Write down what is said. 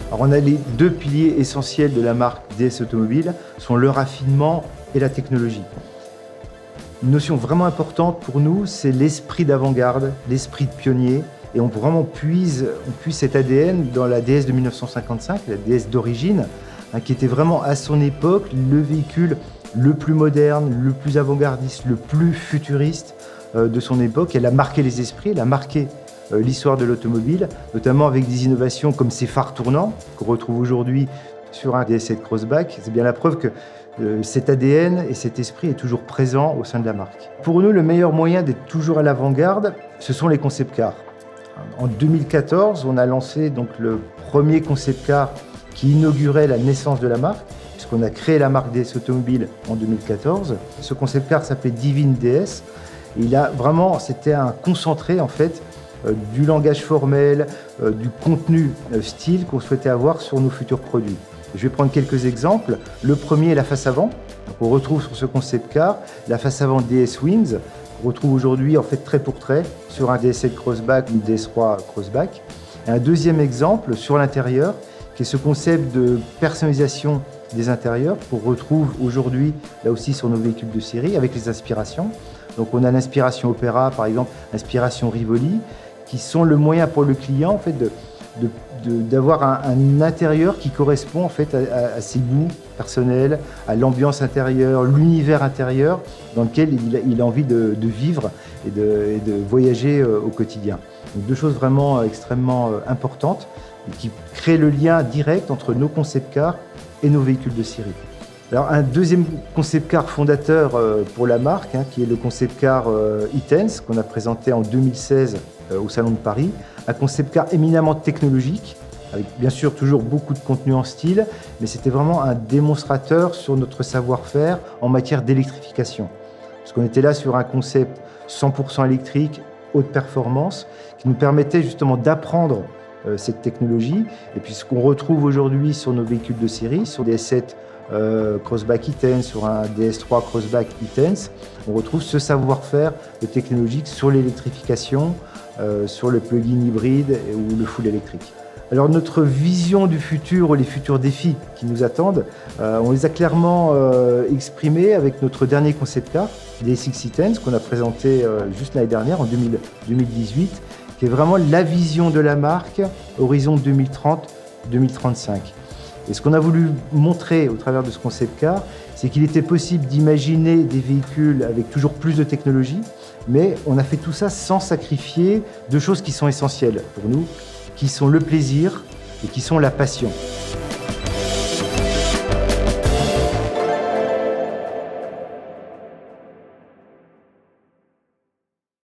Alors on a les deux piliers essentiels de la marque DS Automobile, sont le raffinement et la technologie. Une notion vraiment importante pour nous, c'est l'esprit d'avant-garde, l'esprit de pionnier, et on puise cet ADN dans la DS de 1955, la DS d'origine, qui était vraiment à son époque le véhicule le plus moderne, le plus avant-gardiste, le plus futuriste de son époque. Elle a marqué les esprits, elle a marqué l'histoire de l'automobile, notamment avec des innovations comme ces phares tournants qu'on retrouve aujourd'hui sur un DS7 Crossback. C'est bien la preuve que cet ADN et cet esprit est toujours présent au sein de la marque. Pour nous, le meilleur moyen d'être toujours à l'avant-garde, ce sont les concept cars. En 2014, on a lancé donc le premier concept car qui inaugurait la naissance de la marque, puisqu'on a créé la marque DS Automobile en 2014. Ce concept car s'appelait Divine DS. Et c'était un concentré en fait du langage formel, du contenu style qu'on souhaitait avoir sur nos futurs produits. Je vais prendre quelques exemples. Le premier est la face avant. Donc on retrouve sur ce concept car la face avant DS Wings, qu'on retrouve aujourd'hui en fait trait pour trait sur un DS7 Crossback ou DS3 Crossback. Et un deuxième exemple sur l'intérieur, qui est ce concept de personnalisation des intérieurs qu'on retrouve aujourd'hui là aussi sur nos véhicules de série avec les inspirations. Donc on a l'inspiration Opera, par exemple, l'inspiration Rivoli, qui sont le moyen pour le client en fait, d'avoir un intérieur qui correspond en fait, à ses goûts personnels, à l'ambiance intérieure, l'univers intérieur dans lequel il a envie de vivre et de voyager au quotidien. Donc deux choses vraiment extrêmement importantes qui créent le lien direct entre nos concept cars et nos véhicules de série. Alors un deuxième concept car fondateur pour la marque, qui est le concept car E-Tense, qu'on a présenté en 2016 au Salon de Paris. Un concept car éminemment technologique, avec bien sûr toujours beaucoup de contenu en style, mais c'était vraiment un démonstrateur sur notre savoir-faire en matière d'électrification. Parce qu'on était là sur un concept 100% électrique, haute performance, qui nous permettait justement d'apprendre cette technologie. Et puis ce qu'on retrouve aujourd'hui sur nos véhicules de série, sur des DS7 Crossback E-Tense, sur un DS3 Crossback E-Tense, on retrouve ce savoir-faire technologique sur l'électrification, sur le plug-in hybride ou le full électrique. Alors notre vision du futur ou les futurs défis qui nous attendent, on les a clairement exprimés avec notre dernier concept car, DS6 E-Tense, qu'on a présenté juste l'année dernière, en 2018, qui est vraiment la vision de la marque horizon 2030-2035. Et ce qu'on a voulu montrer au travers de ce concept car, c'est qu'il était possible d'imaginer des véhicules avec toujours plus de technologie, mais on a fait tout ça sans sacrifier deux choses qui sont essentielles pour nous, qui sont le plaisir et qui sont la passion.